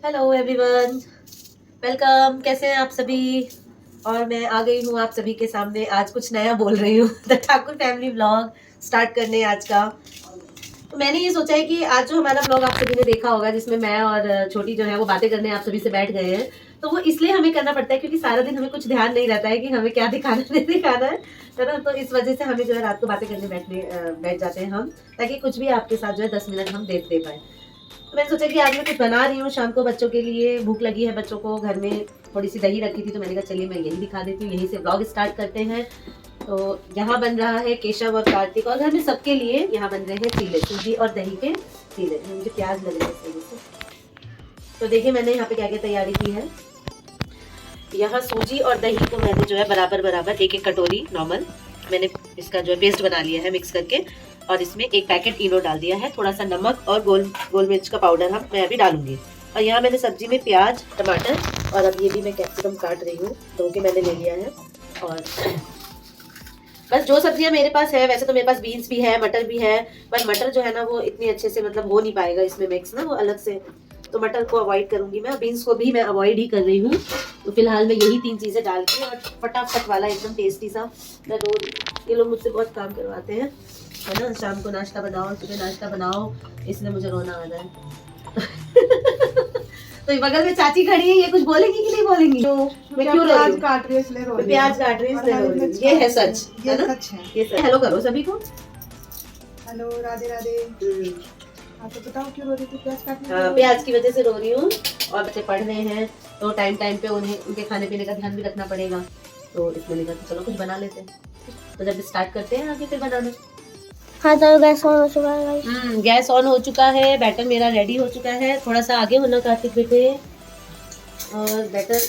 Hello everyone, welcome. कैसे हैं आप सभी? और मैं आ गई हूँ आप सभी के सामने। आज कुछ नया बोल रही हूँ the Thakur family vlog start करने आज का। तो मैंने ये सोचा है कि आज जो हमारा व्लॉग आप सभी ने देखा होगा, जिसमें मैं और छोटी जो है वो बातें करने आप सभी से बैठ गए हैं, तो वो इसलिए हमें करना पड़ता है क्योंकि सारा दिन हमें कुछ ध्यान नहीं रहता है कि हमें क्या दिखाना नहीं दिखाना है ना। तो इस वजह से हमें जो है रात को बातें करने बैठ जाते हैं हम, ताकि कुछ भी आपके साथ जो है 10 मिनट हम दे पाए। तो मैंने सोचा कि आज मैं कुछ बना रही हूँ शाम को, बच्चों के लिए भूख लगी है बच्चों को। घर में थोड़ी सी दही रखी थी तो मैंने कहा चलिए मैं यही दिखा देती हूँ, यहीं से व्लॉग स्टार्ट करते हैं। तो यहाँ बन रहा है केशव और कार्तिक और घर में सबके लिए यहाँ बन रहे हैं चीले, सूजी और दही के चीले। मुझे प्याज लग रहा है इस वजह से। तो देखिए मैंने यहाँ पे क्या क्या तैयारी की है। यहाँ सूजी और दही को मैंने जो है बराबर बराबर एक कटोरी नॉर्मल मैंने इसका जो है पेस्ट बना लिया है मिक्स करके, और इसमें एक पैकेट इनो डाल दिया है। थोड़ा सा नमक और गोल मिर्च का पाउडर मैं अभी डालूंगी। और यहाँ मैंने सब्जी में प्याज, टमाटर और अब ये भी मैं कैप्सिकम काट रही हूँ, धो के मैंने ले लिया है। और बस जो सब्जियां मेरे पास है, वैसे तो मेरे पास बीन्स भी है, मटर भी है, पर मटर जो है ना वो इतनी अच्छे से मतलब हो नहीं पाएगा इसमें मिक्स ना, वो अलग से, तो मटर को अवॉइड करूंगी मैं। बीन्स को भी मैं अवॉइड ही कर रही हूँ। तो फिलहाल मैं यही 3 चीजें डाल के और फटाफट वाला एकदम टेस्टी सा, मैं रोज, ये लोग मुझसे बहुत काम करवाते हैं है ना, शाम को नाश्ता बनाओ, सुबह नाश्ता बनाओ, इसलिए मुझे रोना आ रहा है तो बगल में चाची खड़ी है, ये कुछ बोलेंगी कि नहीं बोलेंगी? तो मैं क्यों प्याज काट रही हूँ इसलिए रो रही हूँ। प्याज काट रही हूँ इसलिए रो रही हूँ। ये है सच, ये सच है। ये सच। हेलो करो सभी को। हेलो, राधे राधे। तो बताओ क्यों रो रही थी? प्याज काटने? प्याज की वजह से रो रही हूँ। और बच्चे पढ़ रहे हैं तो टाइम पे उन्हें उनके खाने पीने का ध्यान भी रखना पड़ेगा, तो इसमें लगा चलो कुछ बना लेते हैं। तो जब स्टार्ट करते हैं आगे फिर बनाना। हाँ तो गैस ऑन हो चुका है। गैस ऑन हो चुका है। बैटर मेरा रेडी हो चुका है। थोड़ा सा आगे होना कार्तिक बेटे। और बैटर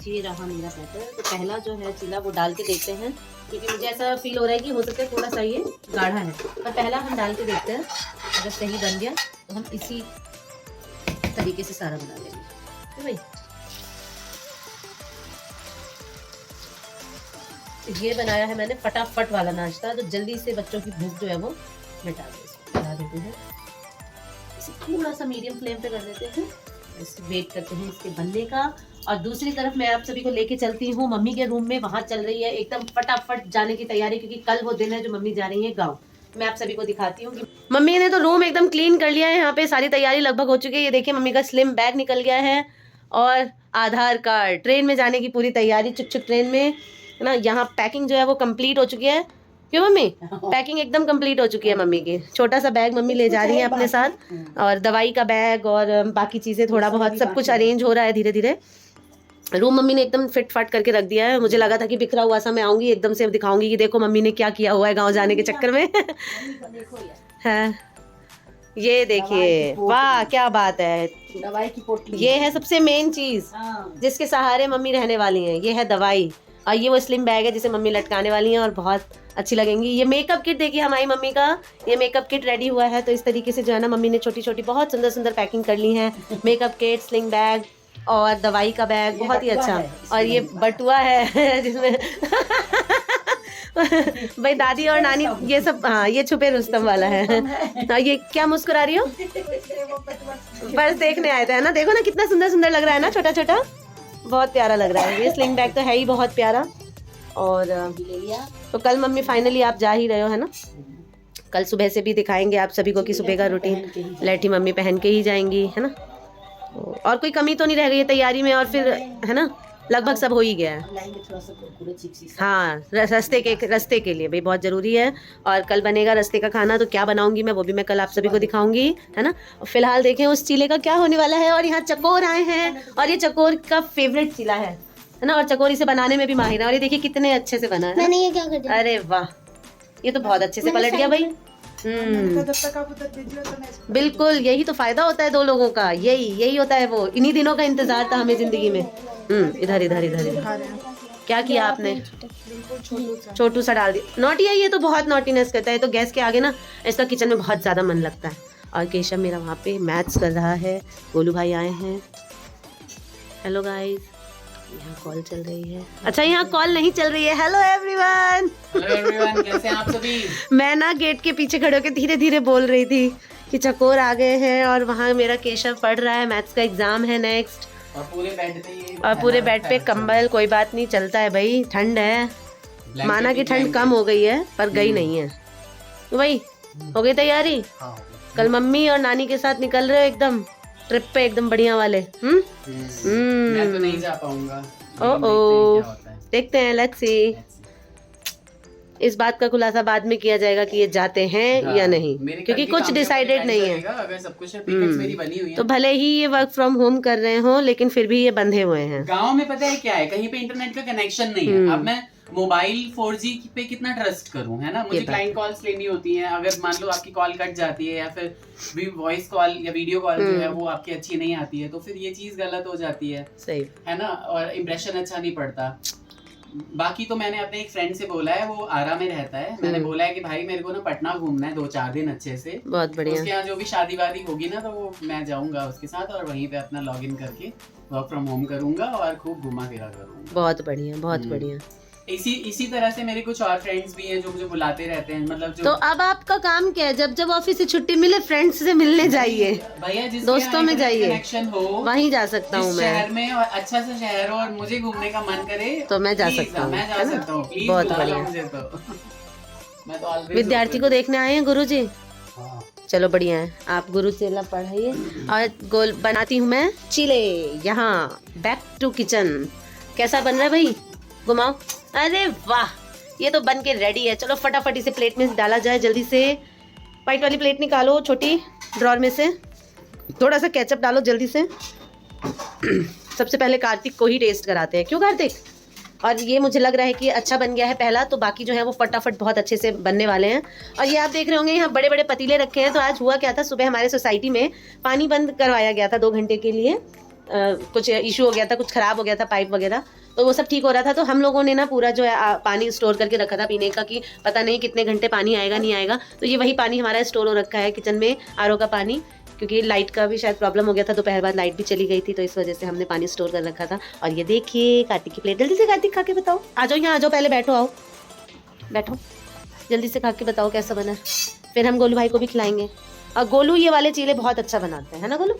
ये रहा मेरा बैटर। तो पहला जो है चीला वो डाल के देखते हैं, क्योंकि मुझे ऐसा फील हो रहा है कि हो सकता है थोड़ा सा ये गाढ़ा है, पर पहला हम डाल के देखते हैं। अगर सही बन गया तो हम इसी तरीके से सारा बना लेंगे। तो भाई ये बनाया है मैंने फटाफट वाला नाश्ता, तो जल्दी से बच्चों की भूख जो है वो मिटा देते हैं। इसे थोड़ा सा मीडियम फ्लेम पे कर देते हैं, वेट करते हैं इसके बनने का। और दूसरी तरफ मैं आप सभी को लेके चलती हूँ मम्मी के रूम में। वहां चल रही है एकदम फटाफट जाने की तैयारी, क्योंकि कल वो दिन है जो मम्मी जा रही है गाँव। मैं आप सभी को दिखाती हूँ कि मम्मी ने तो रूम एकदम क्लीन कर लिया है। यहाँ पे सारी तैयारी लगभग हो चुकी है। ये देखिए मम्मी का स्लिम बैग निकल गया है और आधार कार्ड, ट्रेन में जाने की पूरी तैयारी, चुक ट्रेन में है ना। यहाँ पैकिंग जो है वो कंप्लीट हो चुकी है। क्यों मम्मी? पैकिंग एकदम कंप्लीट हो चुकी है मम्मी की। छोटा सा बैग मम्मी ले जा रही है अपने साथ, और दवाई का बैग और बाकी चीज़ें थोड़ा बहुत सब कुछ अरेंज हो रहा है धीरे धीरे। रूम मम्मी ने एकदम फिट फाट करके रख दिया है। मुझे लगा था कि बिखरा हुआ सा, मैं आऊंगी एकदम से दिखाऊंगी कि देखो मम्मी ने क्या किया हुआ है गाँव जाने के चक्कर में है। ये देखिए, वाह क्या बात है। दवाई की पोटली, ये है सबसे मेन चीज जिसके सहारे मम्मी रहने वाली हैं। ये है दवाई, और ये वो स्लिम बैग है जिसे मम्मी लटकाने वाली हैं और बहुत अच्छी लगेंगी। ये मेकअप किट देखिए हमारी मम्मी का, ये मेकअप किट रेडी हुआ है। तो इस तरीके से जो है ना मम्मी ने छोटी छोटी बहुत सुंदर सुंदर पैकिंग कर ली है। मेकअप किट, स्लिंग बैग और दवाई का बैग, बहुत ही अच्छा। और ये बटुआ है जिसमें भाई दादी और नानी ये सब, हाँ ये छुपे रुस्तम वाला है। ये क्या मुस्कुरा रही हो? बस देखने आए थे है ना। देखो ना कितना सुंदर सुंदर लग रहा है ना, छोटा छोटा, बहुत प्यारा लग रहा है। ये स्लिंग बैग तो है ही बहुत प्यारा। और तो कल मम्मी फाइनली आप जा ही रहे हो है ना। कल सुबह से भी दिखाएंगे आप सभी को कि सुबह का रूटीन लैठी मम्मी पहन के ही जाएंगी है ना। और कोई कमी तो नहीं रह गई है तैयारी में, और फिर है ना लगभग सब हो ही गया है। हाँ रास्ते के लिए भाई बहुत ज़रूरी है। और कल बनेगा रास्ते का खाना, तो क्या बनाऊंगी मैं वो भी मैं कल आप सभी को दिखाऊंगी है ना। फिलहाल देखें उस चीले का क्या होने वाला है। और यहाँ चकोर आए हैं, और ये चकोर का फेवरेट चीला है ना, और चकोर इसे बनाने में भी माहिर है। और ये देखिए कितने अच्छे से बना है। मैंने ये क्या कर दिया? अरे वाह, ये तो बहुत अच्छे से पलट गया भाई। बिल्कुल, यही तो फायदा होता है 2 लोगों का, यही होता है। वो इन्हीं दिनों का इंतजार था हमें जिंदगी में। इधर इधर इधर इधर क्या किया आपने? छोटू सा डाल दिया। नॉटी है ये, तो बहुत नॉटीनेस करता है। तो गैस के आगे ना इसका किचन में बहुत ज्यादा मन लगता है। और केशव मेरा वहाँ पे मैथ्स कर रहा है। गोलू भाई आए हैं। हेलो गाइस, यहाँ कॉल चल रही है। अच्छा यहाँ कॉल नहीं चल रही है। हेलो एवरीवन, कैसे हैं आप सभी? मैं ना गेट के पीछे खड़े होकर धीरे धीरे बोल रही थी कि चकोर आ गए हैं और वहाँ मेरा केशव पढ़ रहा है, मैथ्स का एग्जाम है नेक्स्ट। और पूरे बेड पे कंबल, कोई बात नहीं, चलता है भाई, ठंड है। माना कि ठंड कम हो गई है पर गई नहीं है। तो भाई हो गई तैयारी? कल मम्मी और नानी के साथ निकल रहे हो एकदम ट्रिप पे, एकदम बढ़िया वाले। मैं तो नहीं जा पाऊंगा। देखते हैं, लेट्स सी। इस बात का खुलासा बाद में किया जाएगा कि ये जाते हैं या नहीं, क्योंकि कुछ डिसाइडेड नहीं है। अगर सब कुछ मेरी बनी हुई है तो भले ही ये वर्क फ्रॉम होम कर रहे हो, लेकिन फिर भी ये बंधे हुए हैं। गांव में पता है क्या है, कहीं पे इंटरनेट का कनेक्शन नहीं है। अब मैं मोबाइल 4G पे कितना ट्रस्ट करूं, है ना। मुझे क्लाइंट कॉल्स लेनी होती हैं, अगर मान लो आपकी कॉल कट जाती है या फिर वॉइस कॉल या वीडियो कॉल जो है वो आपकी अच्छी नहीं आती है, तो फिर ये चीज गलत हो जाती है। सही है ना, और इम्प्रेशन अच्छा नहीं पड़ता। बाकी तो मैंने अपने एक फ्रेंड से बोला है, वो आरा में रहता है। मैंने बोला है कि भाई मेरे को ना पटना घूमना है 2-4 दिन अच्छे से। बहुत बढ़िया। उसके यहाँ जो भी शादी वादी होगी ना, तो वो मैं जाऊंगा उसके साथ और वहीं पे अपना लॉगिन करके वर्क फ्रॉम होम करूंगा और खूब घुमा फिरा करूंगा। बहुत बढ़िया, बहुत बढ़िया। इसी तरह से मेरे कुछ और फ्रेंड्स भी हैं जो मुझे बुलाते रहते हैं, मतलब जो। तो अब आपका काम क्या है? जब जब ऑफिस से छुट्टी मिले फ्रेंड्स से मिलने जाइए भैया, जिस दोस्तों में जाइए, कनेक्शन हो वहीं जा सकता हूँ मैं। शहर में और अच्छा सा शहर हो और मुझे घूमने का मन करे तो मैं जा सकता हूँ, मैं जा सकता हूँ। प्लीज बहुत बुला लो बढ़िया। मुझे तो। मैं तो always विद्यार्थी को देखने आए हैं गुरुजी। हाँ। चलो बढ़िया है, आप गुरु से पढ़ाइए। और गोल बनाती हूँ मैं चीले। यहाँ बैक टू किचन। कैसा बन रहा है भाई? घुमाओ। अरे वाह, ये तो बन के रेडी है। चलो फटाफट इसे प्लेट में डाला जाए जल्दी से। वाइट वाली प्लेट निकालो छोटी ड्रॉर में से, थोड़ा सा केचप डालो जल्दी से। सबसे पहले कार्तिक को ही टेस्ट कराते हैं, क्यों कार्तिक? और ये मुझे लग रहा है कि अच्छा बन गया है पहला, तो बाकी जो है वो फटाफट बहुत अच्छे से बनने वाले हैं। और ये आप देख रहे होंगे यहाँ बड़े बड़े पतीले रखे हैं। तो आज हुआ क्या था, सुबह हमारे सोसाइटी में पानी बंद करवाया गया था 2 घंटे के लिए। कुछ इशू हो गया था, कुछ खराब हो गया था पाइप वगैरह, तो वो सब ठीक हो रहा था। तो हम लोगों ने ना पूरा जो है पानी स्टोर करके रखा था पीने का, कि पता नहीं कितने घंटे पानी आएगा नहीं आएगा। तो ये वही पानी हमारा स्टोर हो रखा है किचन में, आरओ का पानी। क्योंकि लाइट का भी शायद प्रॉब्लम हो गया था, दोपहर बाद लाइट भी चली गई थी, तो इस वजह से हमने पानी स्टोर कर रखा था। और ये देखिए कार्तिक की प्लेट। जल्दी से कार्तिक खा के बताओ। आ जाओ यहाँ, आ जाओ, पहले बैठो, आओ बैठो, जल्दी से खा के बताओ कैसा बना। फिर हम गोलू भाई को भी खिलाएंगे। और गोलू ये वाले चीले बहुत अच्छा बनाते हैं, है ना गोलू?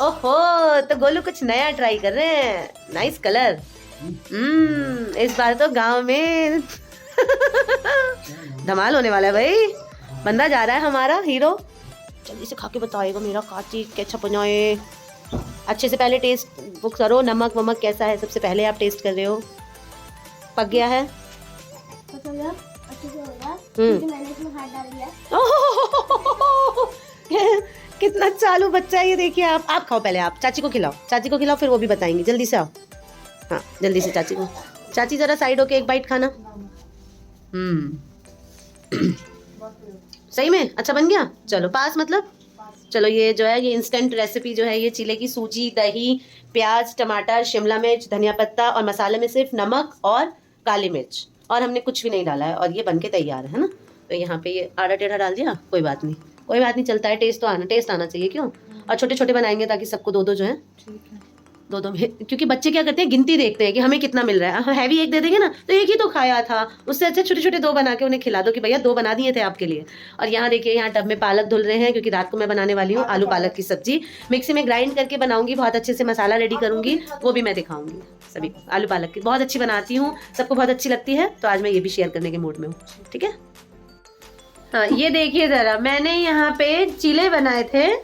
ओहो, तो गोलू कुछ नया ट्राई कर रहे हैं। Nice colour. इस बार तो गांव में धमाल होने वाला है भाई। बंदा जा रहा है हमारा हीरो। जल्दी से खा के बताएगा मेरा कार्तिक कैसा बनाए। अच्छे से पहले टेस्ट वो करो, नमक वमक कैसा है सबसे पहले आप टेस्ट कर रहे हो। पक गया है? मैंने इसमें हाथ डाल दिया। कितना चालू बच्चा है ये, देखिए आप खाओ पहले, आप चाची को खिलाओ, चाची को खिलाओ, फिर वो भी बताएंगे। जल्दी से आओ, हाँ जल्दी से चाची को। चाची जरा साइड होके एक बाइट खाना। सही में अच्छा बन गया? चलो पास, मतलब चलो। ये जो है ये इंस्टेंट रेसिपी जो है, ये चीले की सूजी, दही, प्याज, टमाटर, शिमला मिर्च, धनिया पत्ता और मसाले में सिर्फ नमक और काली मिर्च, और हमने कुछ भी नहीं डाला है, और ये बनके तैयार है ना। तो यहाँ पे ये आड़ा टेढ़ा डाल दिया, कोई बात नहीं, कोई बात नहीं, चलता है। टेस्ट आना चाहिए, क्यों? और छोटे छोटे बनाएंगे ताकि सबको 2-2 जो है, 2-2 क्योंकि बच्चे क्या करते हैं, गिनती देखते हैं कि हमें कितना मिल रहा है। हैवी एक दे देंगे ना तो एक ही तो खाया था, उससे अच्छा छोटे छोटे 2 बना के उन्हें खिला दो कि भैया 2 बना दिए थे आपके लिए। और यहाँ देखिए, यहाँ टब में पालक धुल रहे हैं, क्योंकि रात को मैं बनाने वाली हूँ आलू पालक की सब्जी। मिक्सी में ग्राइंड करके बनाऊंगी, बहुत अच्छे से मसाला रेडी करूंगी, वो भी मैं दिखाऊंगी सभी को। आलू पालक की बहुत अच्छी बनाती हूँ, सबको बहुत अच्छी लगती है, तो आज मैं ये भी शेयर करने के मूड में हूँ, ठीक है। हाँ ये देखिए जरा, मैंने यहाँ पे चीले बनाए थे,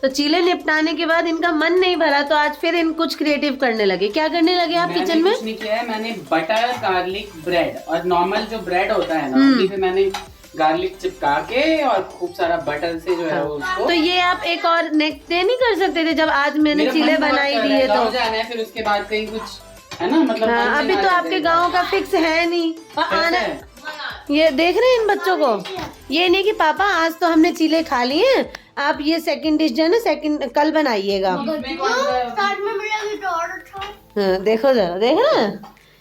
तो चीले निपटाने के बाद इनका मन नहीं भरा, तो आज फिर इन कुछ क्रिएटिव करने लगे। क्या करने लगे आप किचन में? कुछ नहीं किया है, मैंने बटर गार्लिक ब्रेड और नॉर्मल जो ब्रेड होता है ना, उसी पे मैंने गार्लिक चिपका के और खूब सारा बटर से जो है वो उसको। तो ये आप एक और नेक्स्ट डे नहीं कर सकते थे, जब आज मैंने चीले बनाई दिए तो? जाना है फिर उसके बाद कहीं कुछ, है ना, मतलब अभी तो आपके गाँव का फिक्स है नहीं आना। ये देख रहे हैं इन बच्चों को, ये नहीं कि पापा आज तो हमने चीले खा लिए, आप ये सेकंड डिश जो है ना सेकंड कल बनाइएगा। हाँ, देखो जरा, देख रहे हैं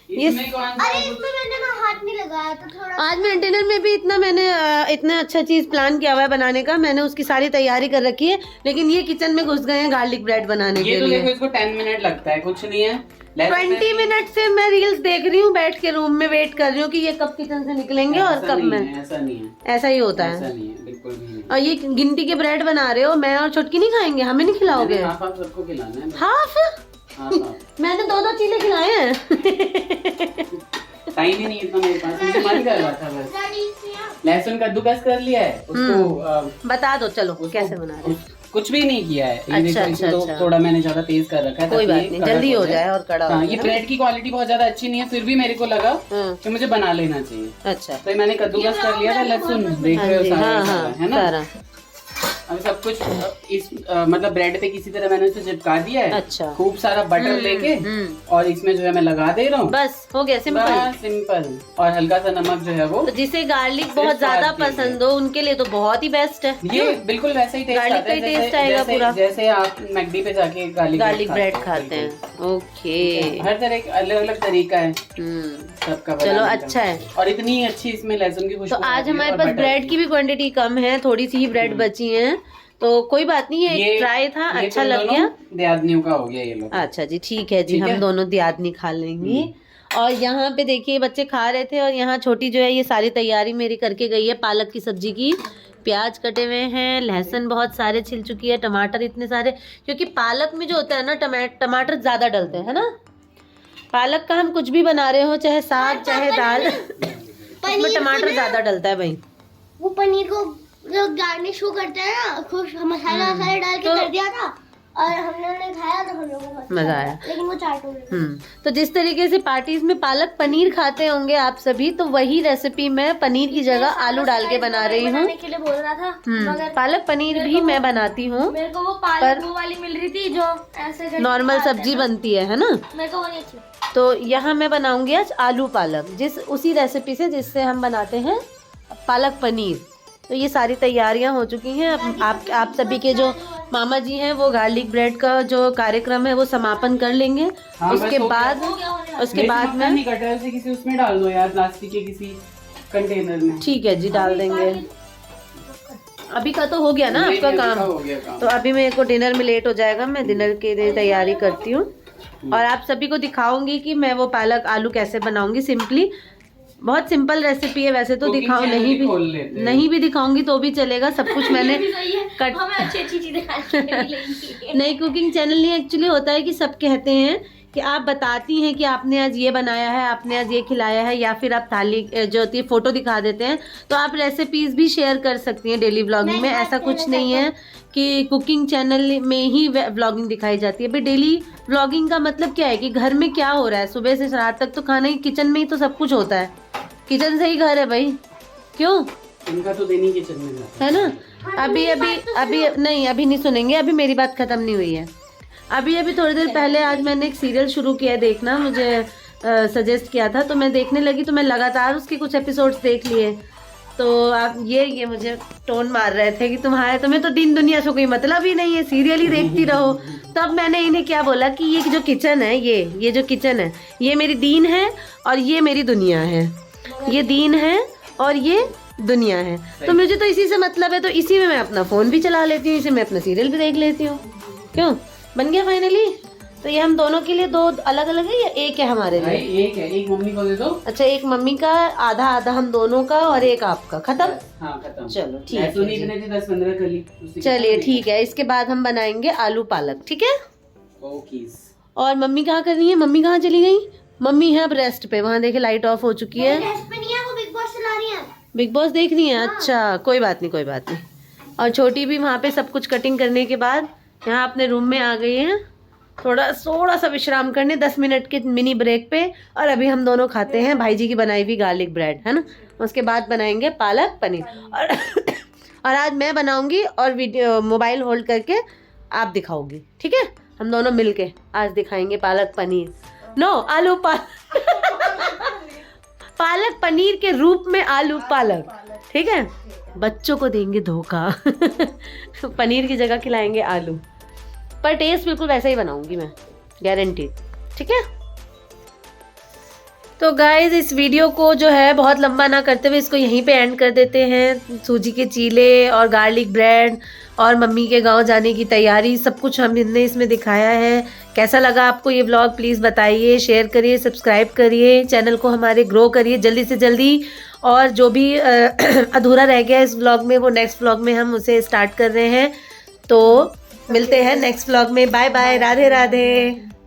ये। अरे इसमें मैंने ना हाथ नहीं लगाया तो थोड़ा। आज मेंटेनर में भी मैंने इतना अच्छा चीज प्लान किया हुआ है बनाने का, मैंने उसकी सारी तैयारी कर रखी है, लेकिन ये किचन में घुस गए हैं गार्लिक ब्रेड बनाने के लिए। देखो, इसको 10 मिनट लगता है, कुछ नहीं है। 20 मिनट से मैं रील्स देख रही हूँ, बैठ के रूम में वेट कर रही हूँ कि ये कब किचन से निकलेंगे और कब मैं। ऐसा नहीं है, ऐसा ही होता है। ऐसा नहीं है, बिल्कुल भी नहीं। और ये गिनती के ब्रेड बना रहे हो, मैं और छोटकी नहीं खाएंगे, हमें नहीं खिलाओगे? हाफ हाफ सबको खिलाना है। हाफ मैंने 2-2 चीले खिलाए हैं। टाइम ही नहीं इतना मेरे पास, मुझे मन कर रहा था बस। लहसुन कद्दूकस कर लिया है उसको। बता दो चलो कैसे बना रहे हो। कुछ भी नहीं किया है। अच्छा, अच्छा, तो अच्छा। थोड़ा मैंने ज्यादा तेज कर रखा है। कोई बात नहीं, जल्दी हो जाए और कड़ा हो हाँ, जाए। ये ब्रेड की क्वालिटी बहुत ज्यादा अच्छी नहीं है, फिर भी मेरे को लगा हाँ। कि मुझे बना लेना चाहिए। अच्छा, तो मैंने कद्दूकस कर लिया था। लहसुन देख रहे हो हाँ सारा हाँ है ना। सारा। अब सब कुछ इस मतलब ब्रेड पे किसी तरह मैंने उसे चिपका दिया है। अच्छा। खूब सारा बटर लेके और इसमें जो है मैं लगा दे रहा हूँ। बस हो गया, सिंपल। सिंपल। और हल्का सा नमक जो है वो। तो जिसे गार्लिक बहुत ज्यादा पसंद हो उनके लिए तो बहुत ही बेस्ट है। ये बिल्कुल वैसा ही टेस्ट गार्लिक आता है का ही टेस्ट आएगा पूरा। जैसे आप मैकडी पे जाके गार्लिक ब्रेड खाते हैं। ओके, हर तरह का अलग अलग तरीका है सबका चलो बनाने अच्छा का। है। और इतनी अच्छी इसमें लहसुन की तो खुशबू आज आती है हमारे और पास बटर ब्रेड की भी क्वांटिटी कम है, थोड़ी सी ही ब्रेड बची है, तो कोई बात नहीं, ये ट्राई था, ये अच्छा तुम लग दोनों गया। देहातनियों का हो गया ये लोग। अच्छा जी, ठीक है जी, ठीक हम है? दोनों दियादनी खा लेंगे। और यहाँ पे देखिए बच्चे खा रहे थे, और यहाँ छोटी जो है ये सारी तैयारी मेरी करके गई है पालक की सब्जी की। प्याज कटे हुए हैं, लहसुन बहुत सारे छिल चुकी है, टमाटर इतने सारे, क्योंकि पालक में जो होता है ना टमाटर ज्यादा डलते हैं ना। पालक का हम कुछ भी बना रहे हो, चाहे साग चाहे दाल, उसमें टमाटर ज्यादा डलता है भाई। वो पनीर को जो गार्निश को करते हैं ना, कुछ मसाला वसाला डाल के कर दिया था, और हम लोगों ने खाया तो हम लोगों को बहुत मजा अच्छा आया। लगा। लेकिन वो चाट हो गई। तो जिस तरीके से पार्टीज में पालक पनीर खाते होंगे आप सभी, तो वही रेसिपी मैं पनीर की जगह आलू डाल के बना रही हूँ। बनाने के लिए बोल रहा था, मगर पालक पनीर भी मैं बनाती हूँ, मेरे को वो पालक वो वाली मिल रही थी जो ऐसे नॉर्मल सब्जी बनती है ना। मेरे को वो नहीं अच्छी। तो यहाँ मैं बनाऊंगी आज आलू पालक, उसी रेसिपी से जिससे हम बनाते हैं पालक पनीर। तो ये सारी तैयारियां हो चुकी हैं। अब आप सभी के जो मामा जी हैं वो गार्लिक ब्रेड का जो कार्यक्रम है वो समापन कर लेंगे। हाँ, उसके बस बाद में नहीं कटा है, उसे किसी उसमें डाल दो यार, प्लास्टिक के किसी कंटेनर में। ठीक है जी, डाल देंगे। अभी का तो हो गया ना आपका काम। हो गया काम। तो अभी मेरे को डिनर में लेट हो जाएगा, मैं डिनर के लिए तैयारी करती हूँ और आप सभी को दिखाऊंगी कि मैं वो पालक आलू कैसे बनाऊंगी। सिंपली, बहुत सिंपल रेसिपी है वैसे तो, दिखाऊं नहीं भी दिखाऊंगी तो भी चलेगा। सब कुछ मैंने हमें अच्छी अच्छी चीजें खाने मिलेंगी। नहीं, कुकिंग चैनल नहीं, एक्चुअली होता है कि सब कहते हैं कि आप बताती हैं कि आपने आज ये बनाया है, आपने आज ये खिलाया है, या फिर आप थाली जो होती है फोटो दिखा देते हैं। तो आप रेसिपीज भी शेयर कर सकती हैं डेली व्लॉगिंग में। ऐसा कुछ नहीं है कि कुकिंग चैनल में ही व्लॉगिंग दिखाई जाती है। भाई डेली व्लॉगिंग का मतलब क्या है कि घर में क्या हो रहा है, सुबह से रात तक तो खाना ही, किचन में ही तो सब कुछ होता है। किचन से ही घर है भाई, क्यों? इनका तो दिन ही किचन में जाता है ना। अभी नहीं सुनेंगे, अभी मेरी बात खत्म नहीं हुई है। अभी थोड़ी देर पहले आज मैंने एक सीरियल शुरू किया है देखना, मुझे सजेस्ट किया था, तो मैं देखने लगी, तो मैं लगातार उसके कुछ एपिसोड्स देख लिए। तो आप ये मुझे टोन मार रहे थे कि तुम्हें तो दिन दुनिया से कोई मतलब ही नहीं है, सीरियल ही देखती रहो। तब मैंने इन्हें क्या बोला कि ये जो किचन है, ये जो किचन है, ये मेरी दीन है और ये मेरी दुनिया है। ये दीन है और ये दुनिया है। तो मुझे तो इसी से मतलब है, तो इसी में मैं अपना फोन भी चला लेती हूँ, इसी में अपना सीरियल भी देख लेती हूँ। क्यों? बन गया फाइनली। तो ये हम दोनों के लिए दो अलग अलग है या एक है हमारे लिए? एक है, एक मम्मी को दे दो। अच्छा, एक मम्मी का, आधा आधा हम दोनों का और एक आपका। खत्म? हाँ खत्म। चलो ठीक है। 10-15 कर ली। चलिए ठीक है, इसके बाद हम बनाएंगे आलू पालक। ठीक है। ओके। और मम्मी कहाँ कर रही है? मम्मी कहाँ चली गई? मम्मी है अब रेस्ट पे, वहाँ देखे लाइट ऑफ हो चुकी है। रेस्ट पे नहीं है, वो बिग बॉस चला रही है। बिग बॉस देख रही है? अच्छा, कोई बात नहीं। और छोटी भी वहाँ पे सब कुछ कटिंग करने के बाद यहाँ अपने रूम में आ गई है, थोड़ा सा विश्राम करने, 10 मिनट के मिनी ब्रेक पे। और अभी हम दोनों खाते हैं भाई जी की बनाई हुई गार्लिक ब्रेड, है ना। उसके बाद बनाएंगे पालक पनीर। और आज मैं बनाऊंगी और वीडियो मोबाइल होल्ड करके आप दिखाओगी। ठीक है, हम दोनों मिलके आज दिखाएंगे पालक पनीर, आलू पालक पनीर के रूप में आलू पालक। ठीक है, बच्चों को देंगे धोखा। पनीर की जगह खिलाएंगे आलू, पर टेस्ट बिल्कुल वैसा ही बनाऊंगी मैं, गारंटी। ठीक है। तो गाइज इस वीडियो को जो है बहुत लंबा ना करते हुए इसको यहीं पे एंड कर देते हैं। सूजी के चीले और गार्लिक ब्रेड और मम्मी के गांव जाने की तैयारी, सब कुछ हमने इसमें दिखाया है। कैसा लगा आपको ये व्लॉग प्लीज़ बताइए, शेयर करिए, सब्सक्राइब करिए, चैनल को हमारे ग्रो करिए जल्दी से जल्दी। और जो भी अधूरा रह गया इस व्लॉग में वो नेक्स्ट व्लॉग में हम उसे स्टार्ट कर रहे हैं। तो मिलते हैं नेक्स्ट व्लॉग में। Bye bye, Radhe Radhe.